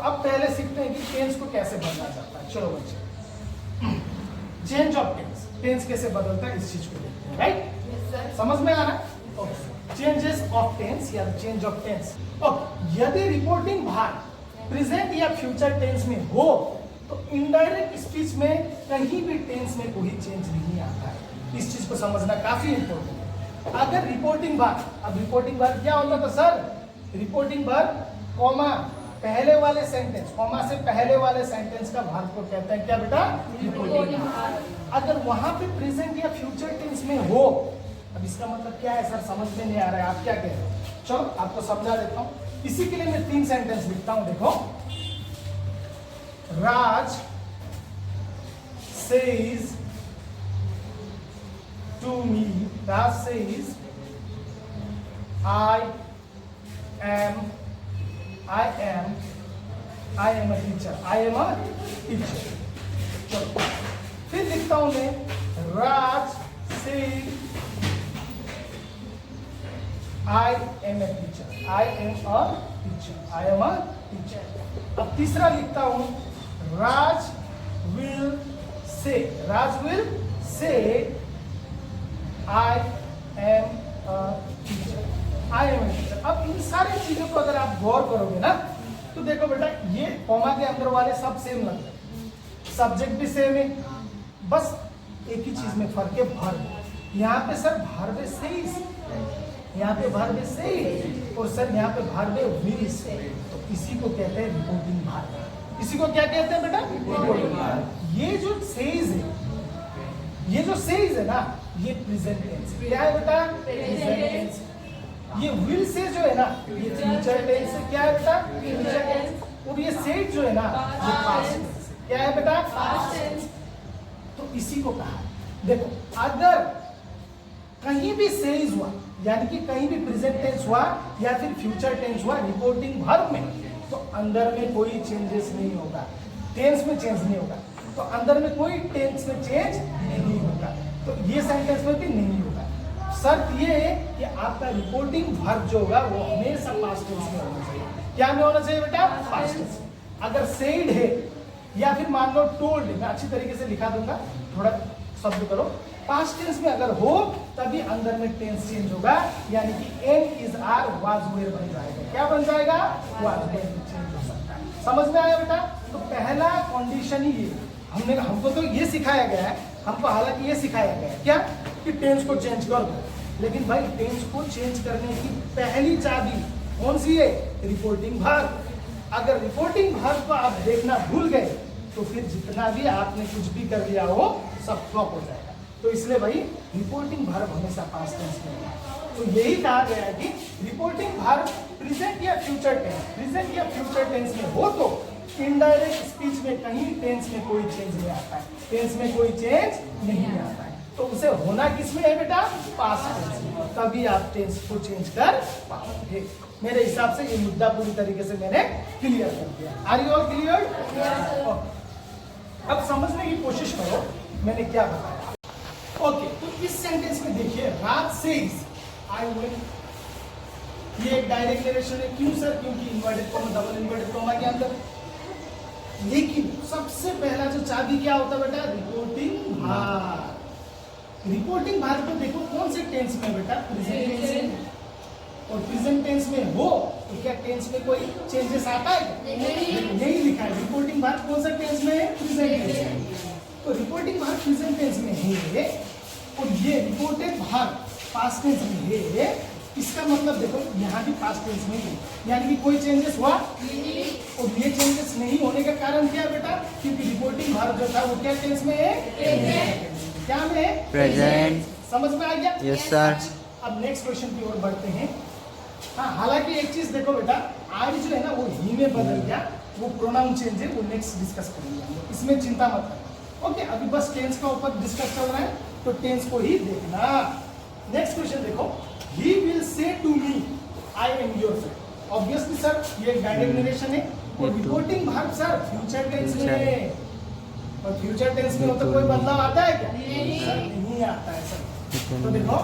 अब पहले सीखते हैं कि टेंस को कैसे बदला जाता है। चलो बच्चे, चेंज ऑफ टेंस, टेंस कैसे बदलता है इस चीज को देखते हैं, राइट? समझ में आ रहा है? चेंजेस ऑफ टेंस या चेंज ऑफ टेंस। ओके, यदि रिपोर्टिंग भाग प्रेजेंट या फ्यूचर टेंस में हो तो इनडायरेक्ट स्पीच में कहीं भी टेंस में कोई चेंज नहीं आता है। इस चीज को समझना काफी इंपॉर्टेंट है। अगर रिपोर्टिंग भाग, अब रिपोर्टिंग भाग क्या होता था सर? रिपोर्टिंग भाग कॉमा पहले वाले सेंटेंस, कॉमा से पहले वाले सेंटेंस का भाग को कहते हैं क्या बेटा? रिपोर्टिंग भाग। अगर वहां पे प्रेजेंट या फ्यूचर टेंस में हो, अब इसका मतलब क्या है सर? समझ में नहीं आ रहा है, आप क्या कह रहे हो? चलो आपको समझा देता हूं। इसी के लिए मैं 3 सेंटेंस लिखता हूं, देखो। राज says to me, Raj says, I am a teacher. I am a teacher. चलो फिर लिखता हूं मैं, राज said I am a teacher. I am a teacher. I am a teacher. अब तीसरा लिखता हूं, राज will say. Raj will say I am a teacher. I am a teacher. अब इन सारी चीजों को अगर आप गौर करोगे ना तो देखो बेटा, ये कॉमा के अंदर वाले सब सेम लगते हैं, सब्जेक्ट भी सेम है, बस एक ही चीज में फर्क है, वर्ब। यहाँ पे सर वर्ब सेज, यहाँ पे वर्ब सेज, और सर यहाँ पे वर्ब विल से। तो इसी को कहते हैं रिपोर्टिंग वर्ब। इसी को क्या कहते हैं बेटा? Reporting verb. ये जो सेज है, ये जो सेज है ना, ये प्रेजेंट टेंस। क्या है बेटा? Present tense. ये विल से जो है ना, ये फ्यूचर टेंस है। क्या है बेटा? Future tense. और ये सेड जो है ना, ये पास्ट टेंस। क्या है बेटा? Past tense. तो इसी को कहा, देखो अगर कहीं भी सेज हुआ, यानी कि कहीं भी प्रेजेंट टेंस हुआ या फिर फ्यूचर टेंस हुआ रिपोर्टिंग वर्ब में, तो अंदर में कोई चेंजेस नहीं होगा, टेंस में चेंज नहीं होगा। तो अंदर में कोई टेंस में चेंज नहीं होगा, तो ये सेंटेंस में भी नहीं होगा। शर्त ये है कि आपका रिपोर्टिंग वर्ब जो होगा वो हमेशा पास्ट टेंस में होना चाहिए। क्या में होना चाहिए बेटा? Past tense. अगर सेड है या फिर मान लो टोल्ड है, मैं अच्छी तरीके से लिखा दूंगा, थोड़ा शब्द करो। पास्ट टेंस में अगर हो तभी अंदर में टेंस चेंज होगा, यानी कि am is are was were बन जाएगा। क्या बन जाएगा? वाज वेयर चेंज हो सकता है। समझ में आया बेटा? तो पहला कंडीशन ही ये, हमको तो ये सिखाया गया है, हमको हालांकि ये सिखाया गया है क्या कि टेंस को चेंज कर दो, लेकिन भाई टेंस को चेंज करने की पहली चाबी कौन सी है? Reporting verb. अगर रिपोर्टिंग वर्ब को आप देखना भूल गए तो फिर जितना भी आपने कुछ भी कर लिया हो सब फ्लॉप हो जाएगा। तो इसलिए भाई रिपोर्टिंग वर्ब हमेशा पास्ट टेंस में है। तो यही कहा गया है कि रिपोर्टिंग वर्ब प्रेजेंट या फ्यूचर टेंस, प्रेजेंट या फ्यूचर टेंस में हो तो इनडायरेक्ट स्पीच में कहीं टेंस में कोई चेंज नहीं आता है, टेंस में कोई चेंज नहीं आता है। तो उसे होना किसमें है बेटा? पास्ट टेंस में। तभी आप टेंस को चेंज कर पाओगे। मेरे हिसाब से ये मुद्दा पूरी तरीके से मैंने क्लियर कर दिया। Are you all clear? अब समझने की कोशिश करो मैंने क्या बताया। ओके, तो इस सेंटेंस में देखिए, राज सेज आई विल, ये एक डायरेक्ट नरेशन है। क्यों सर? क्योंकि inverted comma, double inverted comma के अंदर। लेकिन सबसे पहला जो चाबी क्या होता है बेटा? Reporting verb. रिपोर्टिंग वर्ब को देखो कौन से टेंस में बेटा? प्रेजेंट टेंस में। और प्रेजेंट टेंस में हो तो क्या टेंस में कोई चेंजेस आता है? नहीं लिखा है। रिपोर्टिंग वर्ब कौन सा टेंस में है? प्रेजेंट टेंस में। तो रिपोर्टिंग वर्ब प्रेजेंट टेंस में है और ये रिपोर्टेड वर्ब पास्ट टेंस में है। इसका मतलब देखो यहाँ भी पास्ट टेंस में है, यानी कि कोई चेंजेस हुआ नहीं। और ये चेंजेस नहीं होने का कारण क्या है बेटा? क्योंकि रिपोर्टिंग वर्ब जो था वो क्या टेंस में है? क्या में है? प्रेजेंट। समझ में आ गया? Yes sir. अब नेक्स्ट क्वेश्चन की ओर बढ़ते हैं। हाँ, हालांकि एक चीज देखो बेटा, आज जो है ना वो ही में बदल गया, वो प्रोनाउन चेंज है, वो नेक्स्ट डिस्कस करेंगे हम लोग, इसमें चिंता मत करना। ओके, अभी बस टेंस का ऊपर डिस्कस चल रहा है तो टेंस को ही देखना। नेक्स्ट क्वेश्चन देखो, he will say to me I am your friend. Obviously sir ये डायरेक्ट नरेशन है और reporting verb sir future tense में है। और फ्यूचर टेंस में हो तो कोई बदलाव आता है क्या? नहीं आता है सर। तो देखो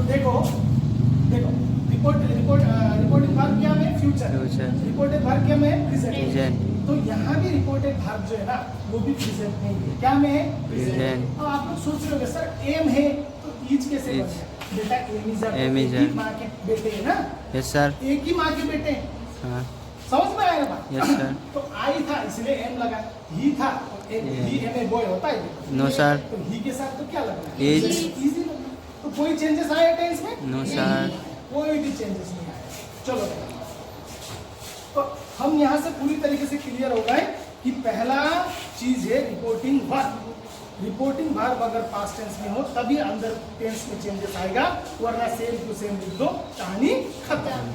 देखो reporting future. Future. Reported verb क्या में है? प्रेजेंट। Present. तो यहाँ भी रिपोर्टेड वर्ब जो है ना वो भी प्रेजेंट में ही है। क्या में है? Present. अब आप लोग सोच रहे होंगे सर एम है तो ईज कैसे बन Is. गया? बेटा एम इज Am is एक ही a. माँ के बेटे हैं ना, Yes sir. एक ही माँ के बेटे हैं। हाँ. समझ में आया बात? Yes sir. तो आई था इसलिए एम लगा, ही था तो ही एम ए बॉय होता है। No sir. तो ही के साथ तो क्या लगना है? Is. इजी लगना। तो कोई चेंजेस आए टेंस में? No sir. कोई भी चेंजेस नहीं आए। चलो तो हम यहाँ से पूरी तरीके से क्लियर हो गए कि पहला चीज है रिपोर्टिंग वर्ब। रिपोर्टिंग वर्ब अगर पास्ट टेंस में हो तभी अंदर टेंस में चेंजेस आएगा, वरना सेम टू सेम लिख दो, कहानी खत्म।